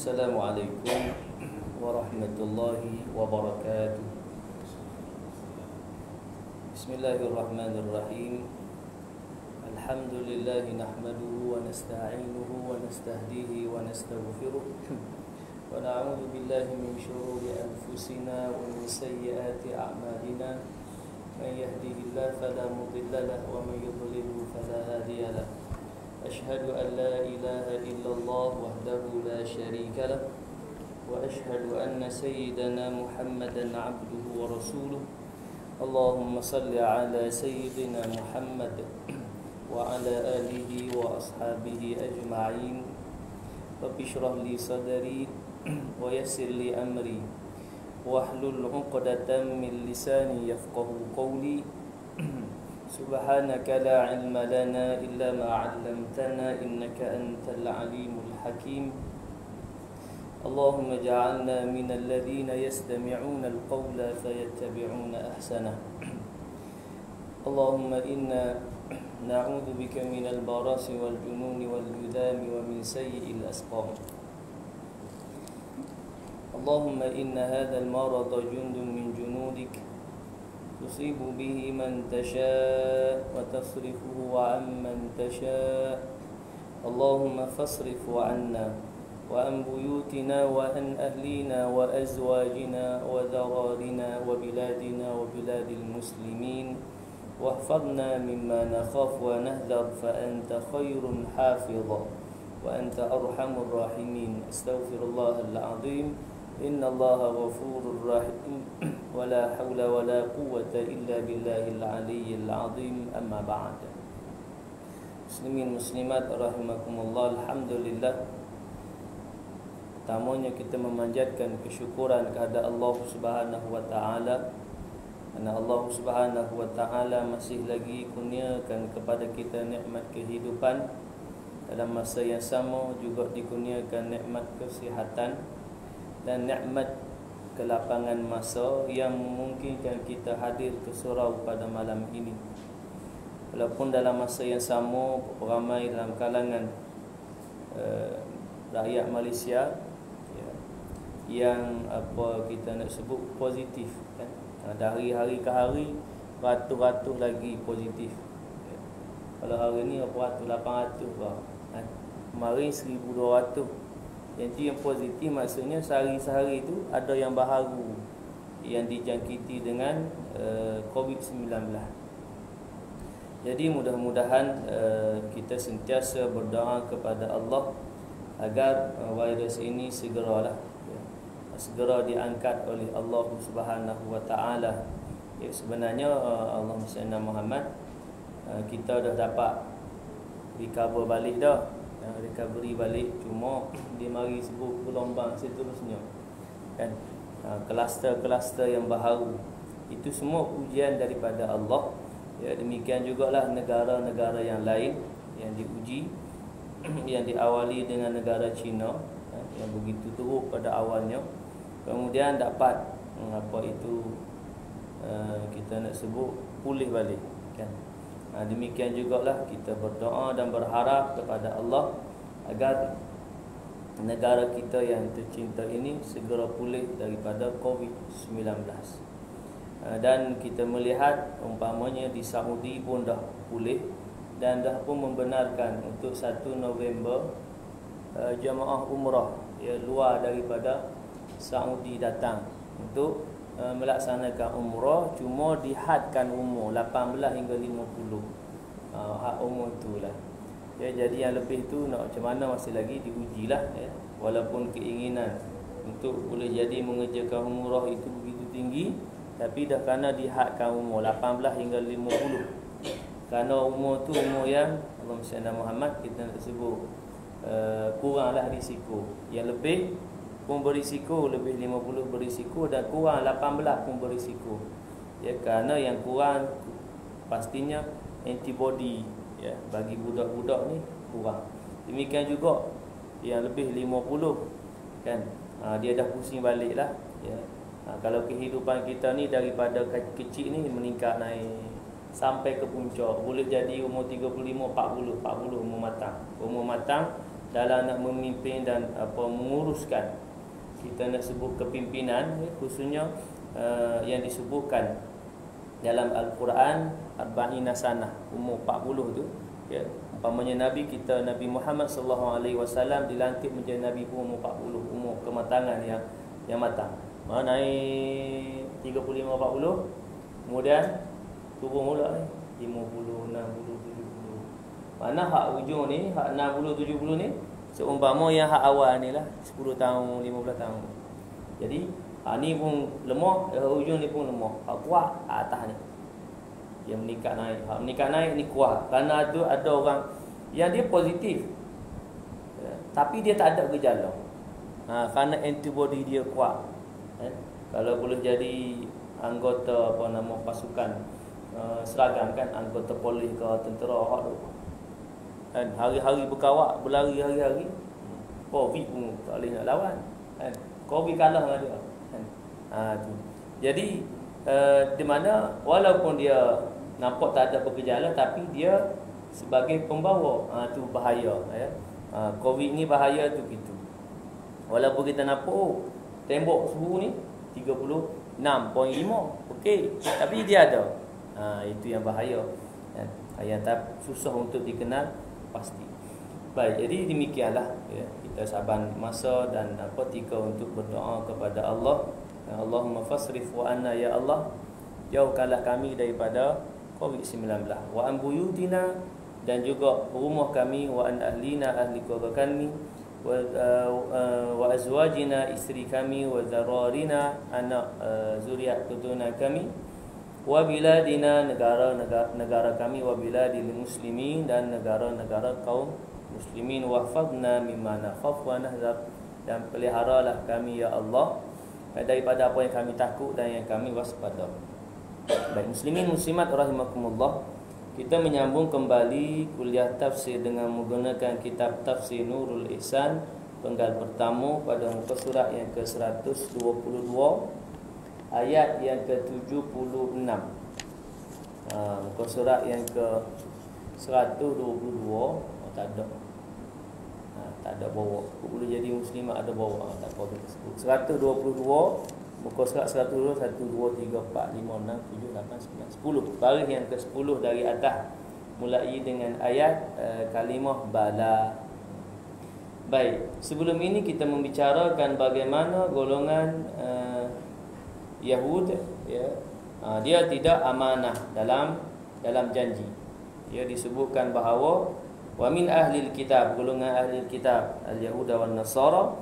Assalamualaikum warahmatullahi wabarakatuh. Bismillahirrahmanirrahim. Alhamdulillahi nahmaduhu wa nasta'inuhu wa nastahdihi wa nastaghfiruh wa na'udzu billahi min shururi anfusina wa min sayyiati a'malina. Man yahdihillahu fala mudilla lahu wa man yudlilhu fala hadiya lahu. أشهد أن لا إله إلا الله وحده لا شريك له وأشهد أن سيدنا محمدا عبده ورسوله اللهم صل على سيدنا محمد وعلى آله وأصحابه أجمعين رب اشرح لي صدري ويسر لي أمري واحلل عقدة من لساني يفقهوا قولي سبحانك لا علم لنا إلا ما علمتنا إنك أنت العليم الحكيم اللهم اجعلنا من الذين يستمعون القول فيتبعون أحسنه اللهم إنا نعوذ بك من البرص والجنون والجذام ومن سيء الأسقام اللهم إن هذا المرض جند من جنودك تصيب به من تشاء وتصرفه عن من تشاء اللهم فاصرف عنا وعن بيوتنا وعن أهلنا وأزواجنا وذرارنا وبلادنا وبلاد المسلمين واحفظنا مما نخاف ونهذر فأنت خير حافظا وأنت أرحم الراحمين استغفر الله العظيم إن الله غفور رحيم ولا حول ولا قوة إلا بالله العلي العظيم أما بعد. Muslimin muslimat rahimakumullah, alhamdulillah. Pertamanya kita memanjatkan kesyukuran kepada Allah Subhanahu wa taala kerana Allah Subhanahu wa taala masih lagi kurniakan kepada kita nikmat kehidupan, dalam masa yang sama juga dikurniakan nikmat kesihatan dan nikmat kelapangan masa yang memungkinkan kita hadir ke surau pada malam ini. Walaupun dalam masa yang sama ramai dalam kalangan rakyat Malaysia yang kita nak sebut positif kan? Dari hari ke hari ratus-ratus lagi positif. Kalau hari ni ratus 800 kan? Kemarin 1200. Yang yang positif maksudnya sehari-sehari itu ada yang baharu yang dijangkiti dengan COVID-19. Jadi mudah-mudahan kita sentiasa berdoa kepada Allah agar virus ini segera diangkat oleh Allah Subhanahu wa taala. Ya, sebenarnya Allahumma salli ala Muhammad, kita dah dapat recover balik dah. Recovery balik, cuma dia mari sebut gelombang seterusnya kan, kluster-kluster yang baharu itu semua ujian daripada Allah. Ya, demikian jugalah negara-negara yang lain yang diuji yang diawali dengan negara China yang begitu teruk pada awalnya, kemudian dapat kita nak sebut pulih balik kan. Demikian jugalah kita berdoa dan berharap kepada Allah agar negara kita yang tercinta ini segera pulih daripada COVID-19. Dan kita melihat umpamanya di Saudi pun dah pulih dan dah pun membenarkan untuk 1 November jemaah umrah luar daripada Saudi datang untuk melaksanakan umrah, cuma dihadkan umur 18 hingga 50. Hak umur itulah. Ya, jadi yang lebih tu nak macam mana masih lagi diujilah ya. Walaupun keinginan untuk boleh jadi mengerjakan umrah itu begitu tinggi, tapi dah kerana dihadkan umur 18 hingga 50. Kerana umur tu umur yang Allahumma salli ala Muhammad kita nak sebut kuranglah risiko. Yang lebih pun berisiko, lebih 50 berisiko, dan kurang 18 pun berisiko. Ya, kerana yang kurang pastinya antibody ya bagi budak-budak ni kurang. Demikian juga yang lebih 50 kan, dia dah pusing baliklah ya. Kalau kehidupan kita ni daripada kecil ni meningkat naik sampai ke puncak, boleh jadi umur 35, 40 umur matang. Umur matang dalam nak memimpin dan menguruskan. Kita nak sebut kepimpinan, khususnya yang disebutkan dalam Al-Quran Arba'ina sanah, umur 40 tu, ya. Umpamanya Nabi kita, Nabi Muhammad sallallahu alaihi wasallam dilantik menjadi Nabi pun umur 40, umur kematangan yang matang. Naik 35 40, kemudian turun pula 50 60 70. Mana hak ujung ni, hak 60 70 ni seumpama yang hak awal ni lah 10 tahun 15 tahun. Jadi hak ni pun lemah, hak ujung ni pun lemah. Hak kuat atas ni yang meningkat naik. Hak meningkat naik ni kuat. Kerana tu ada orang yang dia positif, ya, tapi dia tak ada gejala. Kerana antibody dia kuat. Kalau boleh jadi anggota pasukan seragam kan, anggota polis ke tentera hak tu. Kan hari-hari berkawak, berlari hari-hari. Covid pun tak boleh nak lawan. Kan Covid kalah dengan dia. Kan. Tu. Jadi di mana walaupun dia nampak tak ada bergejala, tapi dia sebagai pembawa, tu bahaya, ya. Covid ni bahaya tu gitu. Walaupun kita nampak tembok suhu ni 36.5, okey, tapi dia ada. Itu yang bahaya. Yang tak susah untuk dikenal pasti. Baik, jadi demikianlah, ya, kita saban masa dan ketika untuk berdoa kepada Allah. Allahumma fasrif wa anna, ya Allah, jauhkanlah kami daripada COVID-19, wa an buyutina, dan juga rumah kami, wa an ahlina, ahli keluarga kami, wa azwajina, isteri kami, wa zararina, anak zuriat keturunan kami, wa biladina, negara kami, wa biladil muslimin, dan negara-negara kaum muslimin, wahfadna mimma nakhaf wa nahzar, dan peliharalah kami ya Allah daripada apa yang kami takut dan yang kami waspada. Baik muslimin muslimat rahimakumullah, kita menyambung kembali kuliah tafsir dengan menggunakan kitab Tafsir Nurul Ihsan penggal pertama pada muka surat yang ke-122 ayat yang ke-76. Muka surat yang ke-122 tak ada. Tak ada bawa. Boleh jadi muslimat ada bawa, tak apa kita sebut. 122 muka surat 122 1 2 3 4 5 6 7 8 9 10. Baris yang ke-10 dari atas mulai dengan ayat kalimah bala. Baik, sebelum ini kita membicarakan bagaimana golongan Yahud, ya, dia tidak amanah dalam janji. Dia disebutkan bahawa wa min ahlil kitab, golongan ahlil kitab al-yahuda wan nasara,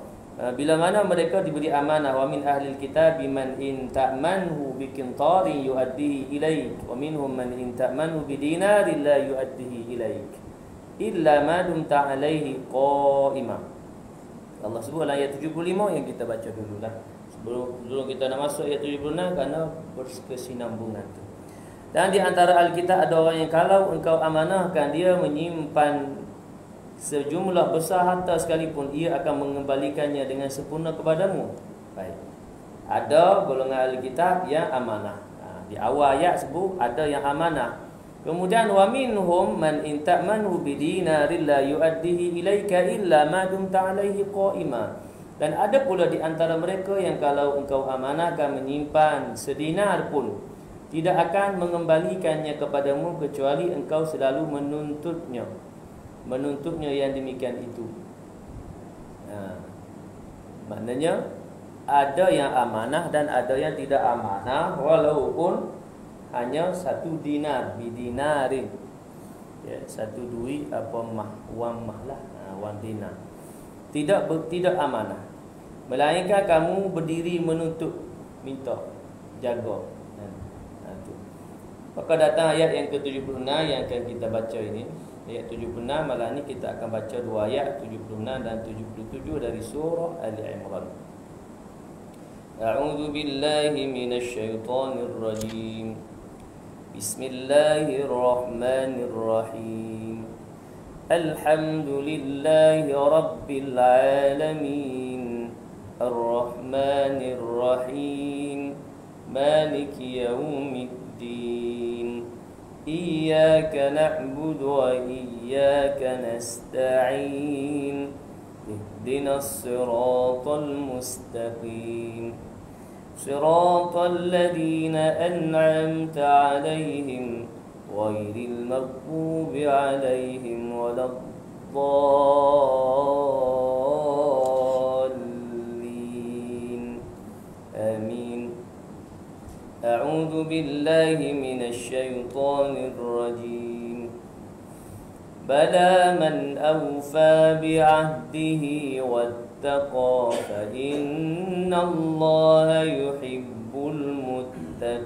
bila mana mereka diberi amanah, wa min ahlil kitab man in ta'manhu bi qintarin yu'addihi ilaik, wa minhum man in ta'manhu bi dinarin la yu'addihi ilaik illa ma dumta alaihi qa'ima. Allah sebut dalam ayat 75 yang kita baca dululah. Sebelum kita nak masuk ayat 76, kerana berkesinambungan tu. Dan di antara Alkitab ada orang yang kalau engkau amanahkan dia menyimpan sejumlah besar harta sekalipun, ia akan mengembalikannya dengan sempurna kepadamu. Baik. Ada golongan Alkitab yang amanah. Di awal ayat sebut ada yang amanah. Kemudian wa minhum man in ta'manhu bidinarin la yu'addihi ilaika illa ma dumta alaihi qa'ima. Dan ada pula di antara mereka yang kalau engkau amanahkan menyimpan sedinar pun, tidak akan mengembalikannya kepadamu kecuali engkau selalu menuntutnya yang demikian itu. Maknanya ada yang amanah dan ada yang tidak amanah, walaupun hanya satu dinar, bidinarin, ya, satu duit wang mahlah, wang dinar. Tidak amanah, melainkan kamu berdiri menuntut, minta, jaga. Maka datang ayat yang ke-76 yang akan kita baca ini. Ayat 76, malam ni kita akan baca dua ayat 76 dan 77 dari surah Ali Imran. A'udzu billahi minasy syaithanir rajim. Bismillahirrahmanirrahim. Alhamdulillahi rabbil alamin. Ar-Rahmanir Rahim. Maliki yaumiddin. Iyyaka na'budu wa iyyaka nasta'in. اهدنا الصراط المستقيم صراط الذين أنعمت عليهم غير المغضوب عليهم ولا الضالين آمين. أعوذ بالله من الشيطان الرجيم. بلى من أوفى بعهده واتقى فإن الله يحب المتقين.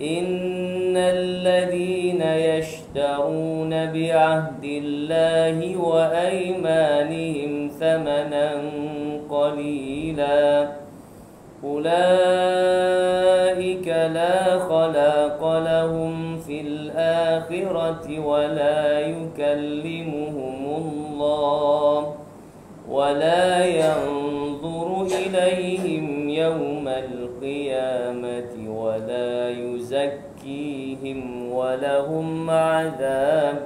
إن الذين يشترون بعهد الله وأيمانهم ثمنا قليلا أولئك لا خلاق لهم في الآخرة ولا يكلمهم الله ولا ينظر إليهم يوم القيامة ولا يزكيهم ولهم عذاب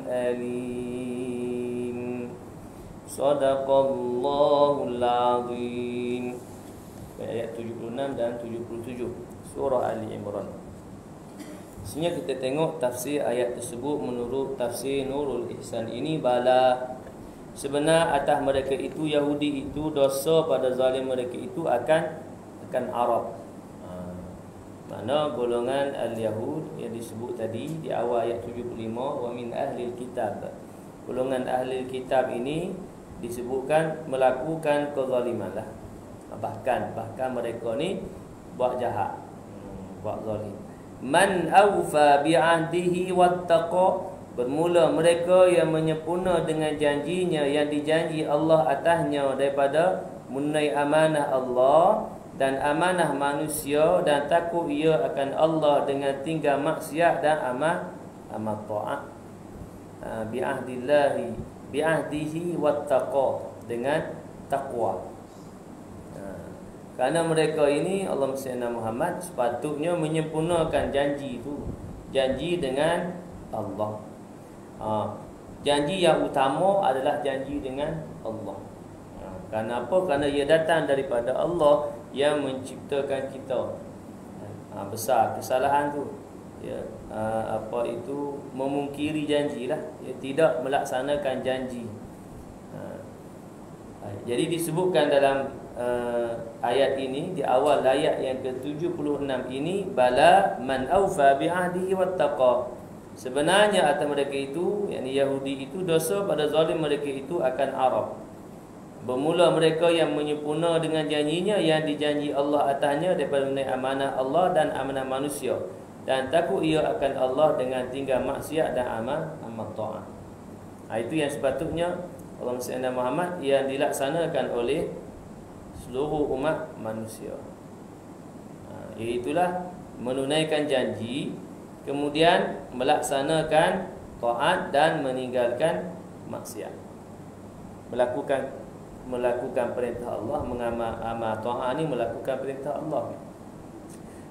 أليم. صدق الله العظيم. Ayat 76 dan 77 surah Ali Imran. Sebenarnya kita tengok tafsir ayat tersebut menurut tafsir Nurul Ihsan ini, bala sebenar atas mereka itu Yahudi itu dosa pada zalim mereka itu akan Arab. Mana golongan al-Yahud yang disebut tadi di awal ayat 75, wa min ahlil kitab. Golongan ahlil kitab ini disebutkan melakukan kezaliman lah. Bahkan mereka ni buat jahat, buat zalim. Man awfa bi'ahdihi wattaqa, bermula mereka yang menyempurna dengan janjinya yang dijanji Allah atasnya daripada menunai amanah Allah dan amanah manusia dan takut ia akan Allah dengan tinggal maksiat dan amal taat. Bi'ahdihi wattaqa, dengan takwa. Kerana mereka ini Allah Sayyidina Muhammad sepatutnya menyempurnakan janji itu, janji dengan Allah. Janji yang utama adalah janji dengan Allah. Kerana apa? Kerana ia datang daripada Allah yang menciptakan kita. Besar kesalahan tu, ya, memungkiri janjilah, ya, tidak melaksanakan janji. Jadi disebutkan dalam ayat ini, di awal ayat yang ke-76 ini, bala man awfa bi'ahdihi wattaqa, sebenarnya atas mereka itu, yakni Yahudi itu, dosa pada zalim mereka itu akan Arab. Bermula mereka yang menyempurna dengan janjinya yang dijanji Allah atasnya daripada mengenai amanah Allah dan amanah manusia, dan takut ia akan Allah dengan tinggal maksiat dan amal taat. Itu yang sepatutnya Allah Sayyidina Muhammad yang dilaksanakan oleh seluruh umat manusia. Iaitulah menunaikan janji, kemudian melaksanakan taat dan meninggalkan maksiat. Melakukan perintah Allah, mengamal taat ni melakukan perintah Allah.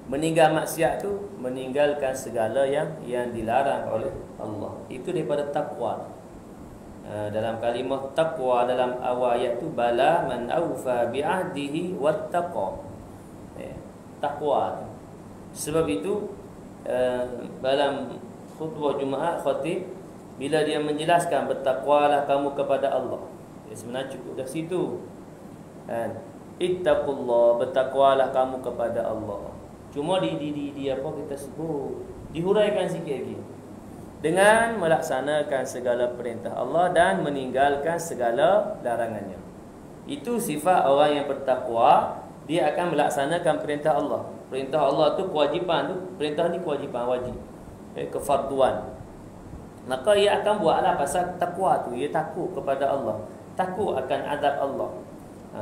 Meninggal maksiat tu meninggalkan segala yang dilarang oleh Allah. Itu daripada takwa. Dalam kalimah taqwa dalam awal ayat tu, bala man awfa bi'ahdihi wattaqa. Takwa tu. Sebab itu dalam khutbah Jumaat khatib bila dia menjelaskan bertakwalah kamu kepada Allah, sebenarnya cukup dari situ. Ittaqullah, bertakwalah kamu kepada Allah. Cuma di apa kita sebut, dihuraikan sikit lagi. Dengan melaksanakan segala perintah Allah dan meninggalkan segala larangannya. Itu sifat orang yang bertakwa, dia akan melaksanakan perintah Allah. Perintah Allah tu kewajipan tu, perintah ni kewajipan wajib, kefarduan. Maka ia akan buatlah pasal takwa tu, ia takut kepada Allah, takut akan azab Allah,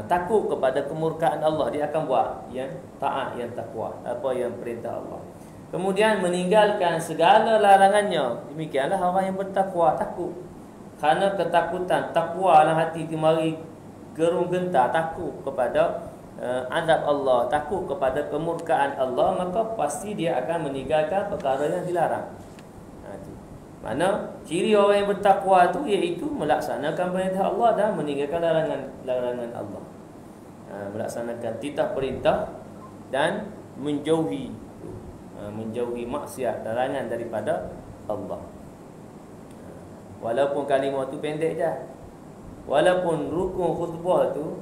takut kepada kemurkaan Allah, dia akan buat yang taat, yang takwa, apa yang perintah Allah. Kemudian meninggalkan segala larangannya. Demikianlah orang yang bertakwa, takut. Kerana ketakutan, takwa dalam hati itu mari gerung gentar, takut kepada azab Allah, takut kepada kemurkaan Allah, maka pasti dia akan meninggalkan perkara yang dilarang. Mana ciri orang yang bertakwa tu iaitu melaksanakan perintah Allah dan meninggalkan larangan Allah. Melaksanakan titah perintah dan menjauhi maksiat, larangan daripada Allah. Walaupun kalimah tu pendek je, walaupun rukun khutbah tu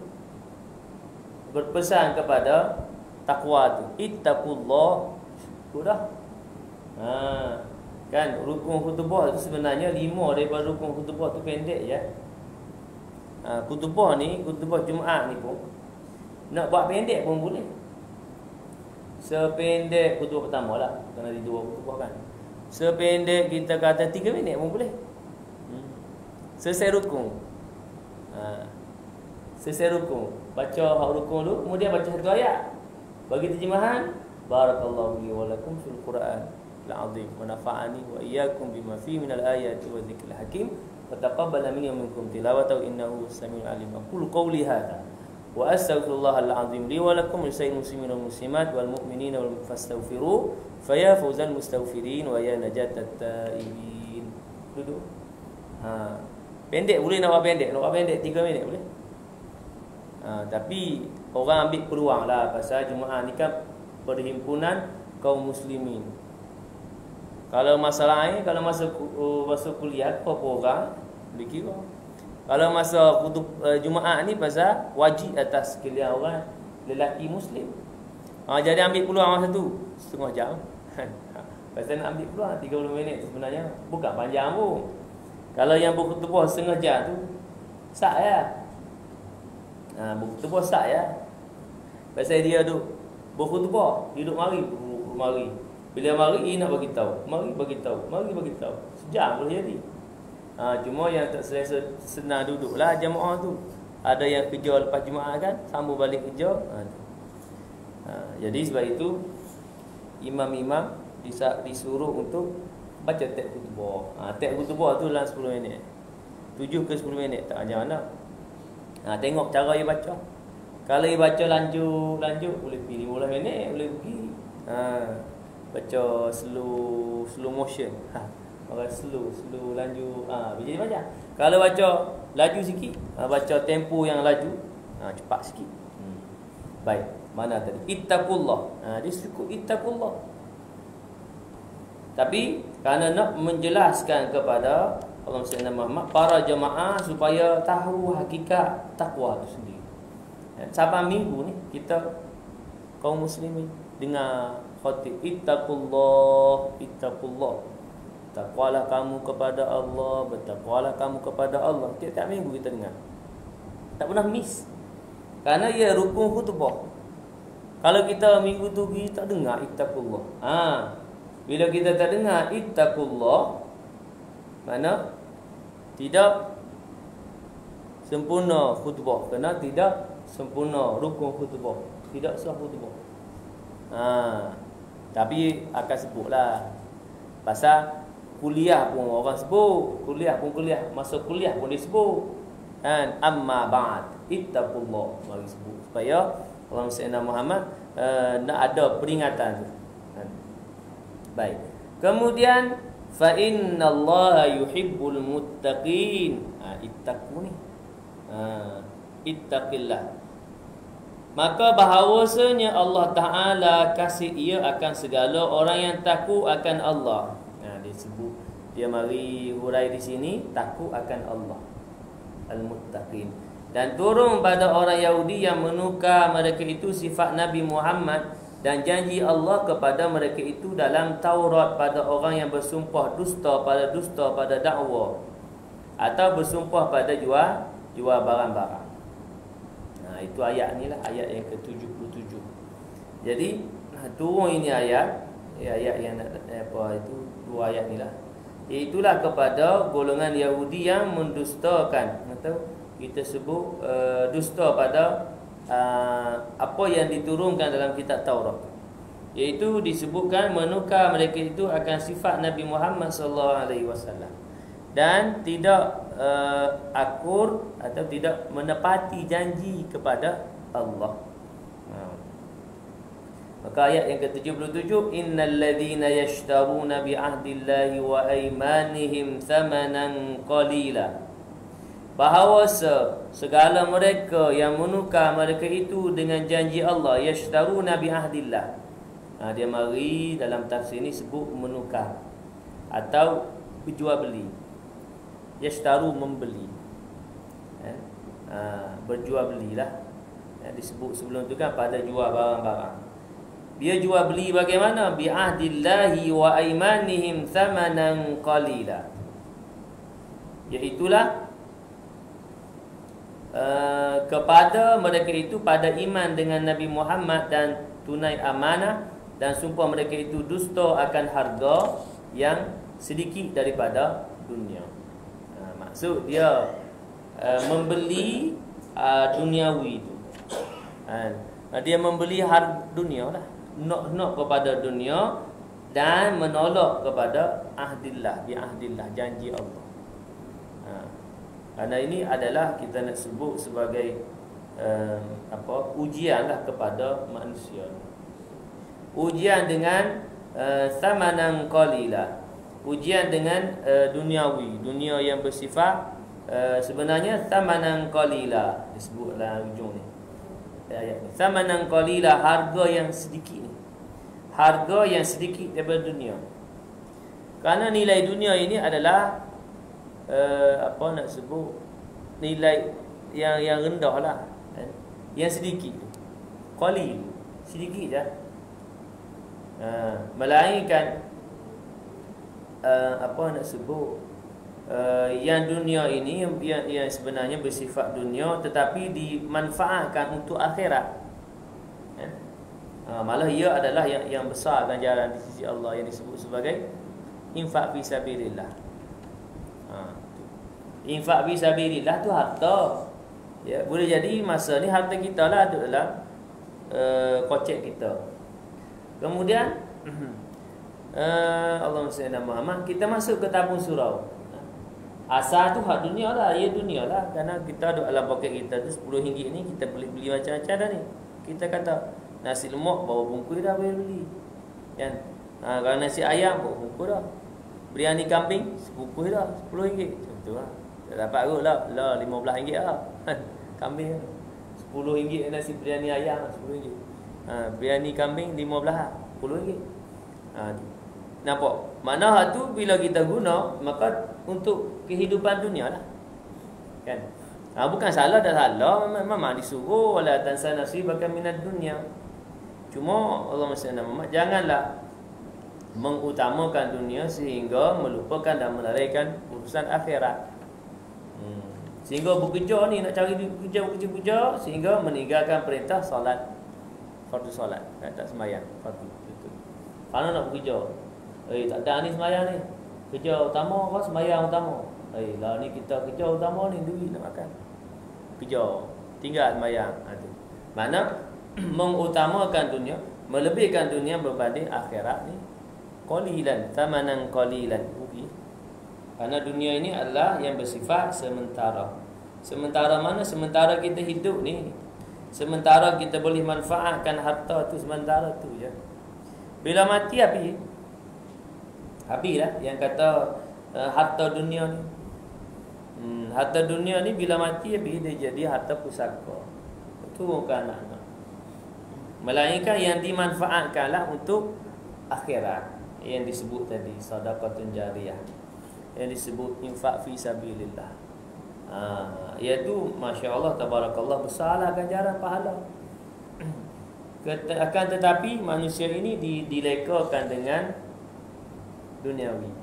berpesan kepada takwa tu, ittaqullah, sudah. Kan rukun khutbah tu sebenarnya 5 daripada rukun khutbah tu pendek je. Khutbah ni, khutbah Jumaat ni pun nak buat pendek pun boleh. Sependek khutbah pertama lah, kerana ada 2 khutbah kan. Sependek kita kata 3 minit pun boleh. Selesai rukun. Selesai rukun, baca hak rukun dulu, kemudian baca satu ayat. Bagi terjemahan, barakallahu li wa lakum fil Qur'an al-azim wa nafa'ani wa iyyakum bima fihi minal ayati wa dzikril hakim wa taqabbala minni wa minkum tilawatahu innahu samiul alim. Aqulu qawli hadza wa astaghfirullahal azim li wa lakum wa lisa'il muslimin wal muslimat wal mu'minina wal fastaghfiru fa ya fawzal mustaghfirin wa ya najatat taibin. Duduk. Pendek boleh, nak buat pendek, 3 minit boleh. Tapi orang ambil peluang lah, pasal Jumaat ni kan perhimpunan kaum muslimin. Kalau masalah ni, kalau masa kuliah apa orang boleh kira. Kalau masa Jumaat ni pasal wajib atas sekalian orang lelaki muslim. Jadi ambil peluang masa tu setengah jam. Pasal nak ambil peluang 30 minit tu sebenarnya bukan panjang pun. Kalau yang berkhutbah setengah jam tu sah ya. Berkhutbah sah ya. Pasal dia duduk berkhutbah, duduk mari. Bila mari nak bagi tahu, mari bagi tahu. Sejam boleh jadi. Cuma yang tak selesa senang duduklah jemaah tu. Ada yang kerja lepas Jumaat kan, sambung balik kerja. Jadi sebab itu imam-imam disuruh untuk baca teks khutbah. Teks khutbah tu dalam 10 minit. 7 ke 10 minit tak macam mana. Tengok cara dia baca. Kalau dia baca lanjut boleh pergi 15 minit, boleh pergi. Baca slow motion. Orang slow lanjut. Jadi macam. Kalau baca laju sikit, baca tempo yang laju, cepat sikit. Baik, mana tadi? Ittaqullah. Dia cukup ittaqullah. Tapi kerana nak menjelaskan kepada Allah Sayyidina Muhammad, para jemaah supaya tahu hakikat takwa itu sendiri. Sampai minggu ni kita kaum muslimin dengar khatib ittaqullah. Takwalah kamu kepada Allah, bertakwalah kamu kepada Allah. Tiap-tiap minggu kita dengar. Tak pernah miss. Kerana ia rukun khutbah. Kalau kita minggu tu kita dengar ittaqullah. Bila kita tak dengar ittaqullah, mana tidak sempurna khutbah, kerana tidak sempurna rukun khutbah, tidak sah khutbah. Tapi akan sebutlah. Pasal kuliah pun orang sebut, kuliah, masa kuliah pun disebut. Kan, amma ba'd ittaqullah, mari sebut supaya orang Sayyidina Muhammad nak ada peringatan tu. Baik. Kemudian fa innallaha yuhibbul muttaqin. Ittaqu ni. Ittaqillah. Maka bahawasanya Allah Taala kasih ia akan segala orang yang takut akan Allah. Dia sebut, dia mari hurai di sini, takut akan Allah. Al-muttaqin. Dan turun pada orang Yahudi yang menukar mereka itu sifat Nabi Muhammad dan janji Allah kepada mereka itu dalam Taurat pada orang yang bersumpah dusta pada dakwa atau bersumpah pada jual barang-barang. Itu ayat ni lah, ayat yang ke-77. Jadi turun ini ayat yang itu 2 ayat ni lah. Itulah kepada golongan Yahudi yang mendustakan atau kita sebut dusta pada apa yang diturunkan dalam kitab Taurat, iaitu disebutkan menukar mereka itu akan sifat Nabi Muhammad SAW dan tidak akur atau tidak menepati janji kepada Allah. Maka ayat yang ke-77, innal ladzina yashtaruna bi ahdillahi wa aymanihim thamanan qalila. Bahawa segala mereka yang menukar mereka itu dengan janji Allah, yashtaruna bi ahdillah. Dia mari dalam tafsir ini sebut menukar atau berjual beli. Yashtaru membeli. Berjual belilah. Disebut sebelum itu kan pada jual barang-barang. Dia jual beli bagaimana? Bi ahdillahi wa aymanihim thamanan qalila. Iaitulah kepada mereka itu pada iman dengan Nabi Muhammad dan tunai amanah, dan sumpah mereka itu dusta akan harga yang sedikit daripada dunia. Maksud dia membeli duniawi itu. Dia membeli harga dunia lah, nak kepada dunia dan menolak kepada ahdillah, bi ahdillah, janji Allah. Kerana ini adalah kita nak sebut sebagai ujian lah kepada manusia. Ujian dengan samanan qalila. Ujian dengan duniawi, dunia yang bersifat sebenarnya samanan qalila, disebutlah ujung ni ayat ni. Samanan qalila, harga yang sedikit ni. Harga yang sedikit daripada dunia. Kerana nilai dunia ini adalah nak sebut nilai yang rendah lah, yang sedikit, qalil, sedikit je. Melainkan nak sebut yang dunia ini yang sebenarnya bersifat dunia tetapi dimanfaatkan untuk akhirat. Malah ia adalah yang besar ganjaran di sisi Allah, yang disebut sebagai infak fi sabilillah. Infak fi sabilillah tu harta. Ya, boleh jadi masa ni harta kita lah ada dalam kocek kita. Kemudian Allahumma salli ala Muhammad, kita masuk ke tabung surau. Asal tu hak dunia lah, ya dunia lah. Kerana kita ada dalam poket kita tu RM10 ni kita boleh beli macam-macam dah ni. Kita kata nasi lemak bawa bungkus dah boleh beli. Kan? Kalau nasi ayam bawa bungkus dah. Biryani kambing sebungkus dah RM10. Macam tu lah. Tak dapat kot lah RM15 lah. Kambing RM10 nasi biryani ayam RM10. Biryani kambing RM15 RM10. Nampak? Mana hal tu bila kita guna, maka untuk kehidupan dunia lah. Kan? Bukan salah, dah salah. Memang disuruh wala tansa nasibaka minad dunya. Cuma Allah SWT janganlah mengutamakan dunia sehingga melupakan dan melalaikan urusan akhirat. Sehingga bekerja ni nak cari bekerja sehingga meninggalkan perintah solat, fardu solat, tak sembahyang fardu itu. Kalau nak bekerja, tak ada ni sembahyang ni, kerja utama kau sembahyang utama. Lah ni kita kerja utama ni duit nak makan, kerja tinggal sembahyang. Tu mana mengutamakan dunia, melebihkan dunia berbanding akhirat ni qalilan, thamanan qalilan. Kerana dunia ini adalah yang bersifat sementara. Sementara mana? Sementara kita hidup ni. Sementara kita boleh manfaatkan harta tu, sementara tu je. Bila mati habis. Habislah yang kata harta dunia ni. Harta dunia ni bila mati habis dia jadi harta pusaka. Turunkan anak-anak. Melainkan yang dimanfaatkanlah untuk akhirat. Yang disebut tadi sedekahun jariyah, yang disebut infak fi sabilillah. Iaitu masya-Allah tabarakallah besarlah ganjaran pahala. Akan tetapi manusia ini dilekakan dengan duniawi.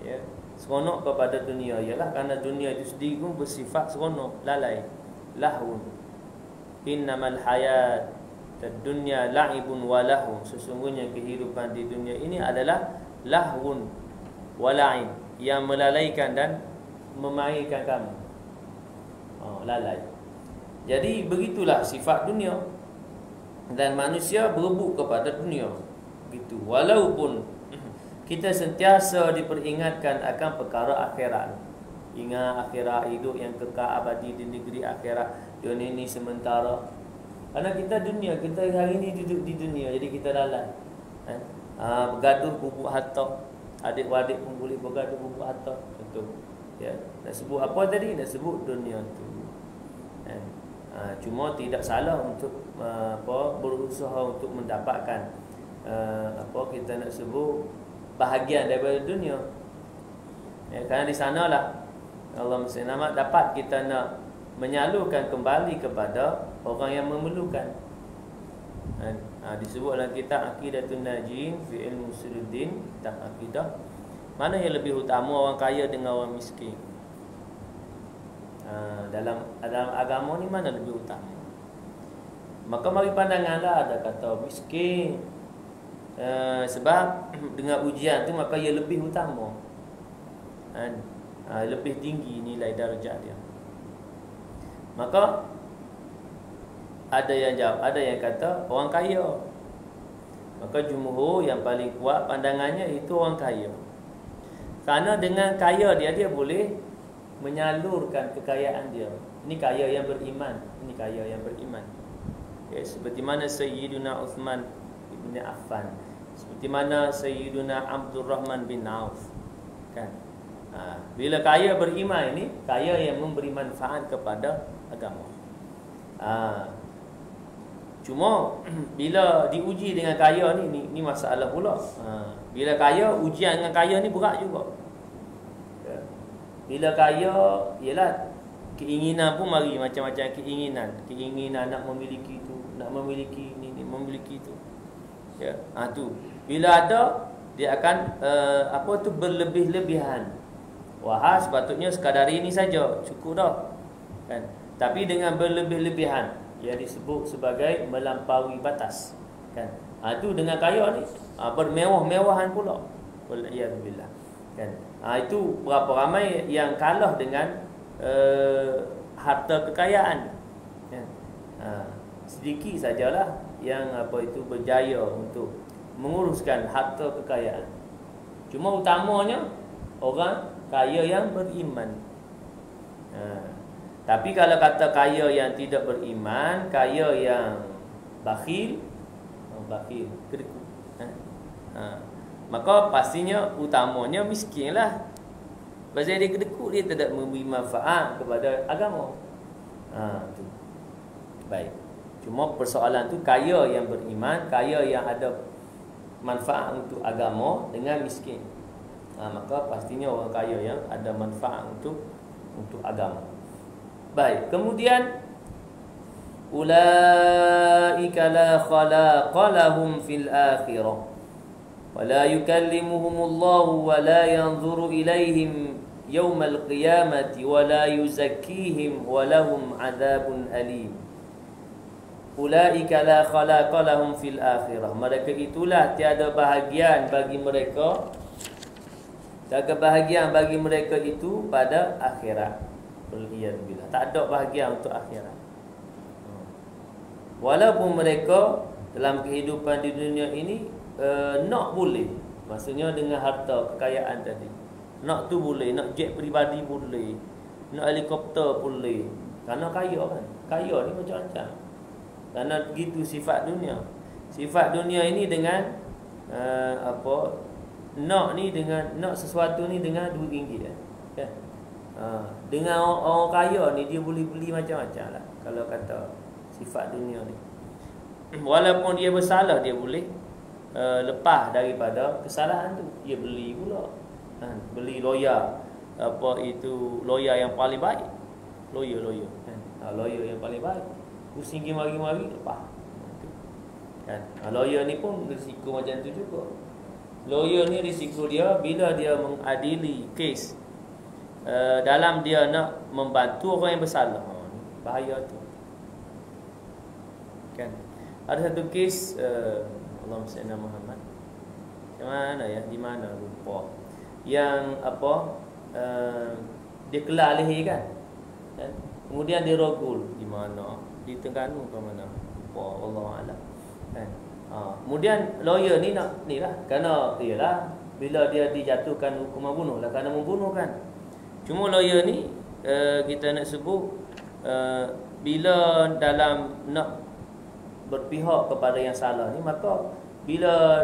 Ya, seronok kepada dunia ialah kerana dunia itu sendiri pun bersifat seronok, lalai, lahun. Innamal hayat ad-dunya la'ibun wa lahun. Sesungguhnya kehidupan di dunia ini adalah lahun wala'in, yang melalaikan dan memainkan kamu. Lalai. Jadi begitulah sifat dunia. Dan manusia berebut kepada dunia. Begitu. Walaupun kita sentiasa diperingatkan akan perkara akhirat. Ingat akhirat, hidup yang kekal abadi di negeri akhirat. Dunia ini sementara. Karena kita dunia, kita hari ni duduk di dunia, jadi kita lalai. Kan? Bergaduh bubuk harta. Adik-adik pun boleh bergaduh bubuk harta. Contoh. Ya, nak sebut apa tadi? Nak sebut dunia tu. Kan? Cuma tidak salah untuk berusaha untuk mendapatkan kita nak sebut bahagian daripada dunia. Ya, kerana di sanalah Allah mesti nama dapat kita nak menyalurkan kembali kepada orang yang memerlukan. Disebut dalam kitab Aqidatun Najin fi ilmu Usuluddin, kitab akidah. Mana yang lebih utama, orang kaya dengan orang miskin? Dalam agama ni mana lebih utama? Maka mari pandanganlah, ada kata miskin sebab dengan ujian tu maka ia lebih utama, lebih tinggi nilai darjat dia. Maka ada yang jawab, ada yang kata orang kaya. Maka jumhur yang paling kuat pandangannya itu orang kaya. Kerana dengan kaya dia boleh menyalurkan kekayaan dia. Ini kaya yang beriman, ini kaya yang beriman. Okay, seperti mana Sayyiduna Uthman bin Affan, seperti mana Sayyiduna Abdul Rahman bin Auf. Kan? Bila kaya beriman ini, kaya yang memberi manfaat kepada agama. Cuma bila diuji dengan kaya ni masalah pula. Bila kaya, ujian dengan kaya ni berat juga. Bila kaya, ialah keinginan pun mari macam-macam keinginan. Keinginan nak memiliki tu, nak memiliki ni memiliki tu. Ya, tu. Bila ada, dia akan berlebih-lebihan. Wah, sepatutnya sekadar ini saja, cukup dah. Kan? Tapi dengan berlebih-lebihan, ia disebut sebagai melampaui batas. Kan? Itu dengan kaya ni, bermewah-mewahan pula. Waliyadzubillah. Kan? Itu berapa ramai yang kalah dengan harta kekayaan. Kan? Sedikit sajalah yang berjaya untuk menguruskan harta kekayaan. Cuma utamanya orang kaya yang beriman. Tapi kalau kata kaya yang tidak beriman, kaya yang bakhil, kedekut, maka pastinya utamanya miskinlah. Pasal dia kedekut, dia tidak memberi manfaat kepada agama. Tu. Baik. Cuma persoalan tu kaya yang beriman, kaya yang ada manfaat untuk agama dengan miskin. Maka pastinya orang kaya yang ada manfaat untuk agama. Baik, kemudian ulaika la khalaqa lahum fil akhirah wa la yukallimuhumullahu wa la yanzuru ilaihim yaumal qiyamati wa la yuzakkihim wa lahum adzabun alim. Ulaika la khalaqa lahum fil akhirah, mereka itulah tiada bahagian bagi mereka, tiada bahagian bagi mereka itu pada akhirat. Waliyadzubillah, tak ada bahagian untuk akhirat. Walaupun mereka dalam kehidupan di dunia ini nak boleh, maksudnya dengan harta kekayaan tadi, nak tu boleh, nak jet peribadi boleh, nak helikopter boleh, kerana kaya kan. Kaya ni macam-macam. Kerana begitu sifat dunia. Sifat dunia ini dengan nak ni, dengan nak sesuatu ni dengan RM2 kan. Dengan orang kaya ni dia boleh beli macam-macam lah. Kalau kata sifat dunia ni, walaupun dia bersalah, dia boleh lepas daripada kesalahan tu. Dia beli pula, beli lawyer, lawyer yang paling baik, lawyer kan. Lawyer yang paling baik, pusing mari-mari lepas kan. Lawyer ni pun risiko macam tu juga. Lawyer ni risiko dia bila dia mengadili kes, dalam dia nak membantu orang yang bersalah, bahaya tu kan. Ada satu kes, Allahumma salli ala Muhammad, macam mana ya, di mana lupa, yang dia kelar leher kan, kemudian dia rogul di mana, di Terengganu ke mana, lupa, Allah alam kan. Kemudian lawyer ni nak ni lah, kerana ialah bila dia dijatuhkan hukuman bunuh lah, kerana membunuh kan. Cuma lawyer ni kita nak sebut bila dalam nak berpihak kepada yang salah ni, maka bila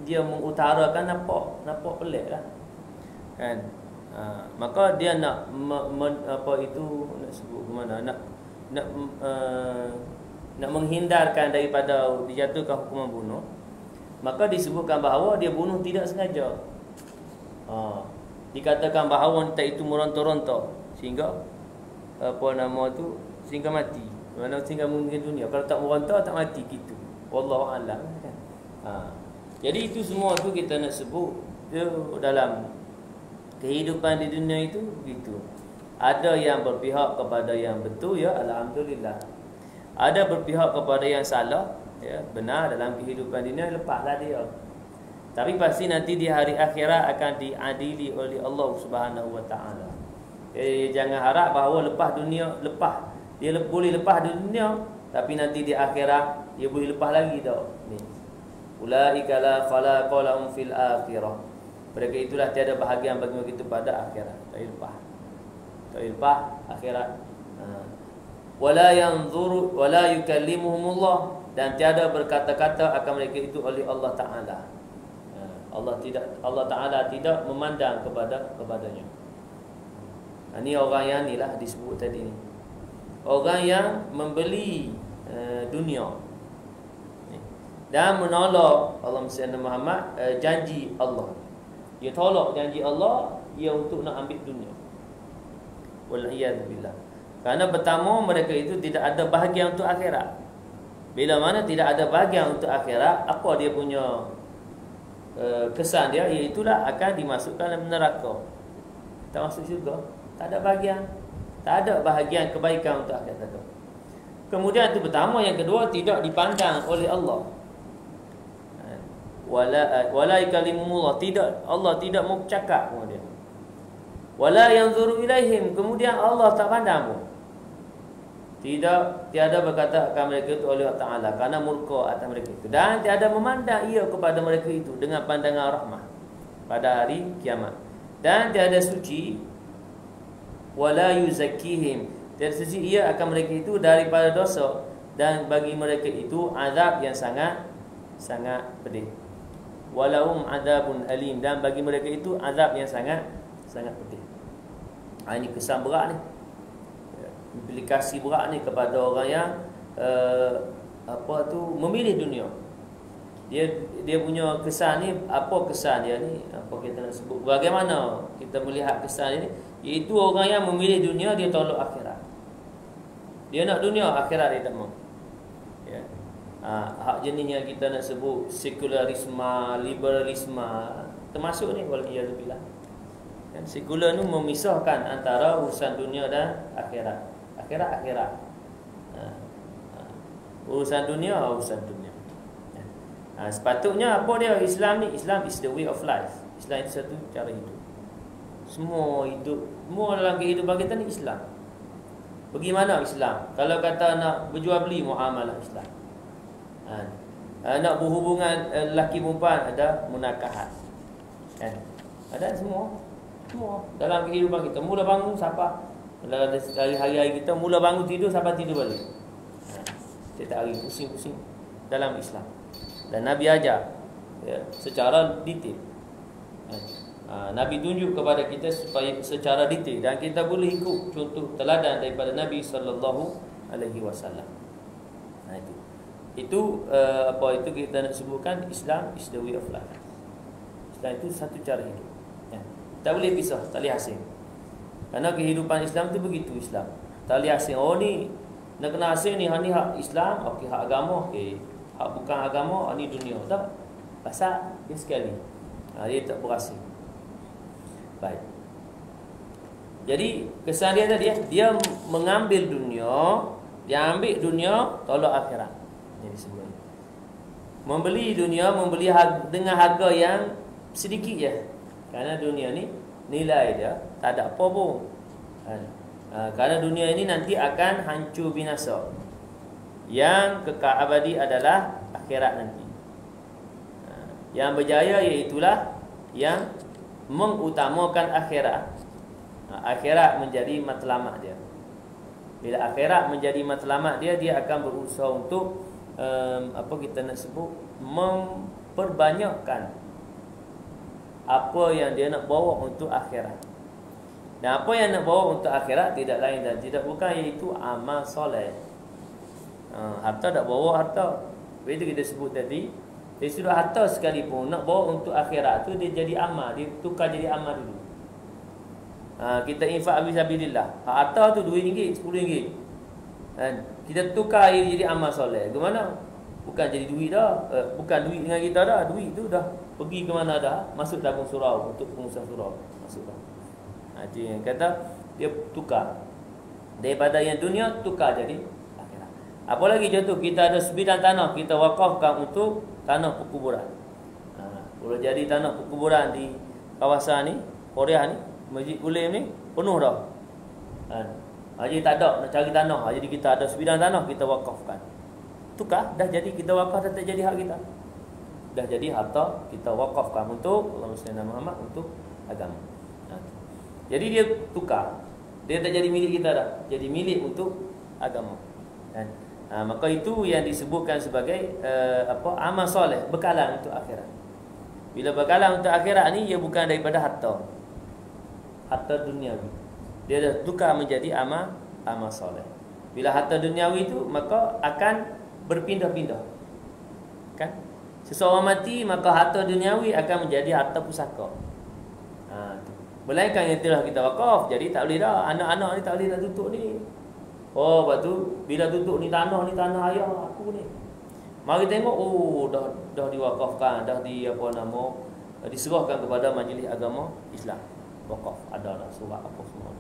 dia mengutarakan nampak pelik lah kan. Maka dia nak apa itu nak sebut ke mana, nak menghindarkan daripada dijatuhkan hukuman bunuh, maka disebutkan bahawa dia bunuh tidak sengaja. Dikatakan bahawa wanita itu meronta-ronta sehingga sehingga mati. Mana sehingga meninggal dunia. Kalau tak meronta tak mati gitu. Wallahu a'lam kan. Jadi itu semua tu kita nak sebut dalam kehidupan di dunia itu begitu. Ada yang berpihak kepada yang betul, ya alhamdulillah. Ada berpihak kepada yang salah, ya benar, dalam kehidupan dunia lepaslah dia. Tapi pasti nanti di hari akhirat akan diadili oleh Allah Subhanahu wa taala. Jangan harap bahawa dia boleh lepas di dunia, tapi nanti di akhirat dia boleh lepas lagi tak. Ni. Ulaika la khalaqa lahum fil akhirah. Mereka itulah tiada bahagian bagi mereka itu pada akhirat. Tak lepas akhirat. Wala yanzuru wala yukallimuhumullah, dan tiada berkata-kata akan mereka itu oleh Allah Taala. Allah Taala tidak memandang kepadanya. Ini orang yang inilah disebut tadi ni. Orang yang membeli dunia dan menolak Allahumma salli ala Muhammad janji Allah. Dia tolak janji Allah, ia untuk nak ambil dunia. Wal-iyad billah. Kerana pertama mereka itu tidak ada bahagian untuk akhirat. Bila mana tidak ada bahagian untuk akhirat, apa dia punya kesan dia, iaitulah akan dimasukkan dalam neraka. Tak masuk syurga, tak ada bahagian. Tak ada bahagian kebaikan untuk akhirat itu. Kemudian itu pertama, yang kedua tidak dipandang oleh Allah. Wala yukallimullah, tidak, Allah tidak mau cakap kemudian. Wala yanzuru ilaihim, kemudian Allah tak pandang pun. Tiada berkata akan mereka itu oleh Allah Ta'ala, kerana murka atas mereka itu. Dan tiada memandang ia kepada mereka itu dengan pandangan rahmah pada hari kiamat. Dan tiada suci, wala yuzakkihim, tiada suci ia akan mereka itu daripada dosa, dan bagi mereka itu azab yang sangat pedih. Walahum adzabun alim, dan bagi mereka itu azab yang sangat pedih. Ini kesan berat ni, implikasi berat ni kepada orang yang memilih dunia. Dia punya kesan ni, apa kesan dia ni, apa kita nak sebut, bagaimana kita melihat kesan ini, iaitu orang yang memilih dunia, dia tolak akhirat. Dia nak dunia, akhirat dia tak mahu. Ya. Hak jenisnya kita nak sebut sekularisme, liberalisme, termasuk ni waliyadzubillah. Kan sekular ni memisahkan antara urusan dunia dan akhirat. Akhirat. Urusan dunia. Sepatutnya apa dia Islam ni? Islam is the way of life. Islam itu satu cara hidup. Semua dalam kehidupan kita ni Islam. Bagaimana Islam? Kalau kata nak berjual beli, muamalah Islam. Nak berhubungan lelaki perempuan, ada munakahat. Kan? Ada semua dalam kehidupan kita. Mula bangun siapa? Dalam hari-hari kita mula bangun tidur sampai tidur balik. Setiap hari pusing-pusing dalam Islam. Dan Nabi ajar secara detail. Nabi tunjuk kepada kita supaya secara detail, dan kita boleh ikut contoh teladan daripada Nabi sallallahu alaihi wasallam. Itu kita nak sebutkan Islam is the way of life. Islam itu satu cara hidup. Tak boleh pisah, tak boleh asing. Kerana kehidupan Islam tu begitu Islam. Tak boleh asing. Oh ni nak kena asing ni, ni hak Islam, okey, hak agama, okey. Hak bukan agama, ni dunia. Tak. Pasal dia sekali. Dia tak berasing. Baik. Jadi kesan dia tadi, dia mengambil dunia, dia ambil dunia, tolak akhirat. Jadi sebut. Membeli dunia, dengan harga yang sedikit je. Kerana dunia ni nilai dia tak ada apa pun. Kerana dunia ini nanti akan hancur binasa. Yang kekal abadi adalah akhirat nanti. Yang berjaya iaitulah yang mengutamakan akhirat. Akhirat menjadi matlamat dia. Bila akhirat menjadi matlamat dia, dia akan berusaha untuk apa kita nak sebut, memperbanyakkan apa yang dia nak bawa untuk akhirat. Dan apa yang nak bawa untuk akhirat tidak lain dan tidak bukan iaitu amal soleh. Harta tak bawa harta. Itu kita sebut tadi, dari sudut harta sekalipun nak bawa untuk akhirat tu dia jadi amal, dia tukar jadi amal dulu. Kita infak fisabilillah. Harta tu RM2, RM10. Kan? Kita tukar jadi amal soleh. Ke mana? Bukan jadi duit dah. Bukan duit dengan kita dah. Duit tu dah pergi ke mana dah? Masuk tabung surau untuk pengusaha surau. Masuk dah. Itu yang kata dia tukar. Daripada yang dunia tukar jadi akhirat. Apa lagi contoh, kita ada sebidang tanah, kita wakafkan untuk tanah perkuburan. Boleh jadi tanah perkuburan di kawasan ni, Korea ni, Masjid Kulim ni penuh dah. Jadi tak ada nak cari tanah. Jadi kita ada sebidang tanah, kita wakafkan. Tukar, dah jadi kita wakaf, dah tak jadi hak kita. Dah jadi harta, kita wakafkan untuk Allahumma salli ala Muhammad, untuk agama. Jadi dia tukar. Dia tak jadi milik kita dah, jadi milik untuk agama. Kan? Maka itu yang disebutkan sebagai amal soleh, bekalan untuk akhirat. Bila bekalan untuk akhirat ni, ia bukan daripada harta duniawi. Dia dah tukar menjadi amal soleh. Bila harta duniawi itu, maka akan berpindah-pindah. Kan? Seseorang mati, maka harta duniawi akan menjadi harta pusaka. Melainkan yang telah kita wakaf, jadi tak boleh dah. Anak-anak ni tak boleh nak tutup ni. Lepas tu bila tutup ni tanah ayah aku ni. Mari tengok, dah diwakafkan, dah diserahkan kepada Majlis Agama Islam. Wakaf ada dah surat apa semua.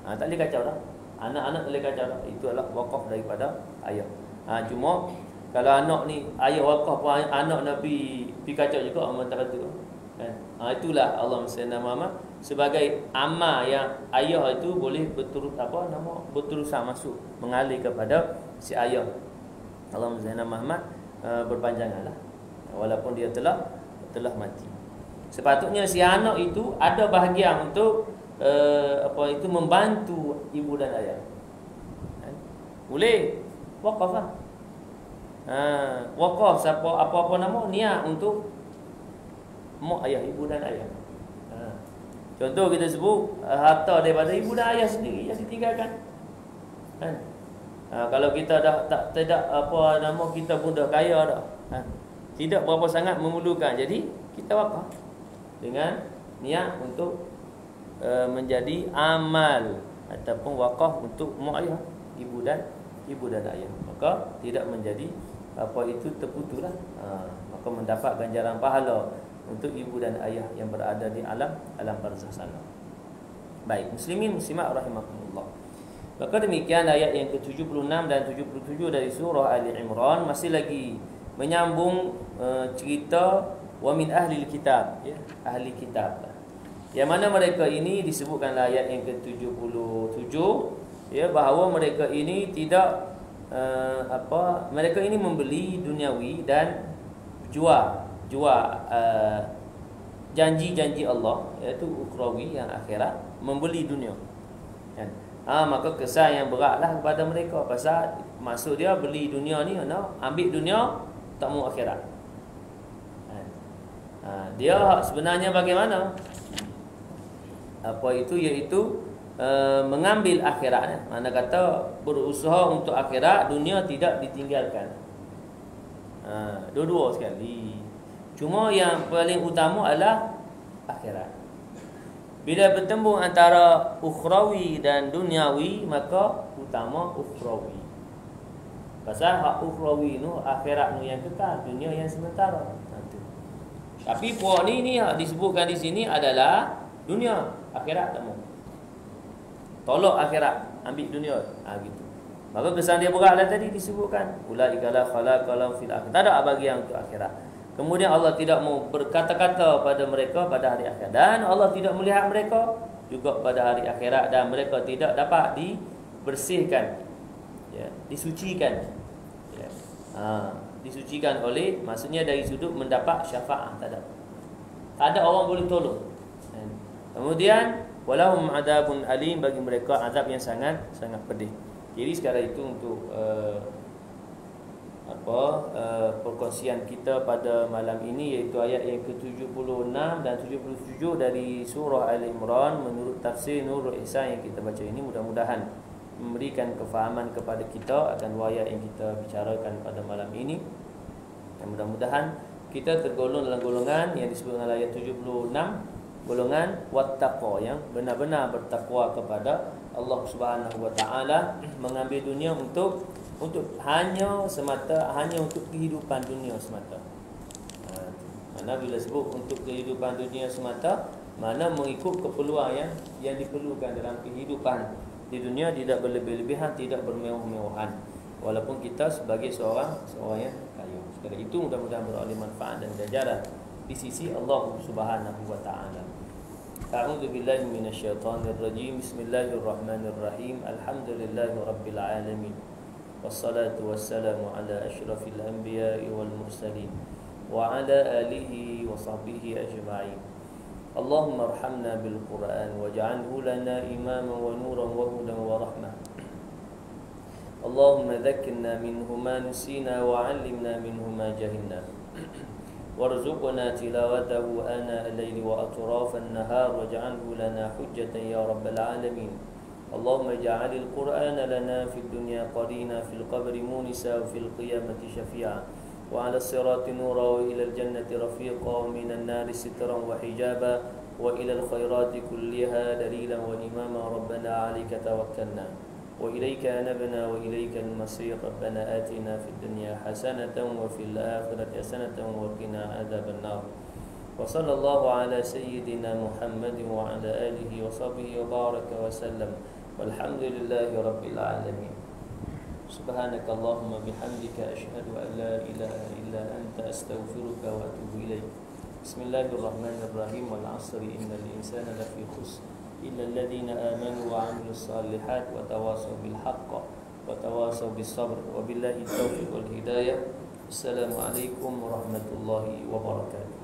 Tak boleh kacau dah. Anak-anak tak boleh kacau dah. Itu adalah wakaf daripada ayah. Cuma kalau anak ni ayah wakaf pun anak nak pergi kacau juga, amat tak kata. Kan? Itulah Allah SWT sebagai amal yang ayah itu boleh berterusan masuk mengalir kepada si ayah. Allah SWT berpanjanganlah walaupun dia telah mati. Sepatutnya si anak itu ada bahagian untuk membantu ibu dan ayah. Kan? Boleh wakaf lah. Wakaf siapa apa-apa nama niat untuk mak ayah, ibu dan ayah. Contoh kita sebut harta daripada ibu dan ayah sendiri yang ditinggalkan. Kan? Kalau kita dah tidak kita pun dah kaya dah. Tidak berapa sangat memerlukan. Jadi kita wakaf dengan niat untuk menjadi amal ataupun wakaf untuk mak ayah, ibu dan ayah. Maka tidak menjadi terputus lah. Maka mendapat ganjaran pahala untuk ibu dan ayah yang berada di alam barzakh sana. Baik, muslimin muslimat rahimakumullah. Maka demikian ayat yang ke-76 dan 77 dari surah Ali Imran masih lagi menyambung cerita wa min ahli kitab, ya, ahli kitab. Yang mana mereka ini disebutkan ayat yang ke-77, ya, bahawa mereka ini tidak mereka ini membeli duniawi dan jual janji-janji Allah, iaitu ukhrawi yang akhirat, membeli dunia. Kan? Maka kesan yang beratlah kepada mereka. Pasal maksud dia beli dunia ni, ambil dunia, tak mau akhirat. Dia sebenarnya bagaimana? Iaitu mengambil akhirat. Mana kata berusaha untuk akhirat, dunia tidak ditinggalkan. Dua-dua sekali. Cuma yang paling utama adalah akhirat. Bila bertembung antara ukhrawi dan duniawi, maka utama ukhrawi. Pasal hak ukhrawi tu, akhirat tu yang kekal, dunia yang sementara. Tapi puak ni yang disebutkan di sini adalah dunia, akhirat tak mau. Tolak akhirat, ambil dunia. Gitu. Maka kesan dia beratlah tadi disebutkan. Ulaika la khalaqa lahum fil akhirah. Tak ada bahagian untuk akhirat. Kemudian Allah tidak mau berkata-kata pada mereka pada hari akhirat, dan Allah tidak melihat mereka juga pada hari akhirat, dan mereka tidak dapat dibersihkan, ya, disucikan, ya. Disucikan oleh, maksudnya dari sudut mendapat syafaat, tak ada orang boleh tolong. Kemudian walahum adabun alim, bagi mereka azab yang sangat pedih. Jadi sekarang itu untuk perkongsian kita pada malam ini, iaitu ayat yang ke-76 dan 77 dari surah Al-Imran menurut tafsir Nurul Ihsan yang kita baca ini. Mudah-mudahan memberikan kefahaman kepada kita akan ayat yang kita bicarakan pada malam ini, dan mudah-mudahan kita tergolong dalam golongan yang disebut dengan ayat 76, golongan wattaqwa, yang benar-benar bertakwa kepada Allah Subhanahu wa taala, mengambil dunia untuk hanya untuk kehidupan dunia semata. Mana bila sebut untuk kehidupan dunia semata, mana mengikut keperluan yang diperlukan dalam kehidupan di dunia, tidak berlebih-lebihan, tidak bermewah-mewahan, walaupun kita sebagai seorang yang kaya. Sekali itu mudah-mudahan beroleh manfaat dan ganjaran di sisi Allah Subhanahu wa taala. A'udzu billahi minasyaitonir rajim. Bismillahirrahmanirrahim. Alhamdulillahirabbil alamin. Wassalatu wassalamu ala asyrafil anbiya'i wal mursalin wa ala alihi wa sahbihi ajma'in. Allahumma arhamna bil Qur'an waj'alhu lana imaman wa nuran wa hudan wa rahmah. Allahumma dhakkirna minhu ma nusina wa 'allimna minhu ma jahilna. Warzuqna tilawatahu ana al-laili wa atrafan nahar waj'alhu lana hujjatan ya rabbal alamin. Allahumma ja'alil Qur'ana lana fid dunya qarina, fil qabri munisa, wa fil qiyamati syafi'a, wa 'ala sirati nura, wa ila al-jannati rafiqa, wa minan nari sitran wa hijaba, wa ila al-khairati kulliha dalilan wa imama. Rabbana 'alaika tawakkalna wa ilayka anabna wa ilayka al-masir. Rabbana atina fid dunya hasanatan wa fil akhirati hasanatan wa qina adzaban nar. Wa sallallahu ala sayyidina Muhammadin wa ala alihi wa sahbihi wa baraka wa sallam. Walhamdulillahi rabbil alamin. Subhanakallahumma bihamdika asyhadu an la ilaha illa anta astaghfiruka wa atubu ilaik. Bismillahirrahmanirrahim. Wal 'asri innal insana lafi khusr illa alladhina amanu wa 'amilus solihat wa tawasaw bil haqq wa tawasaw bis sabr. Wabillahi taufiq wal hidayah. Assalamualaikum warahmatullahi wabarakatuh.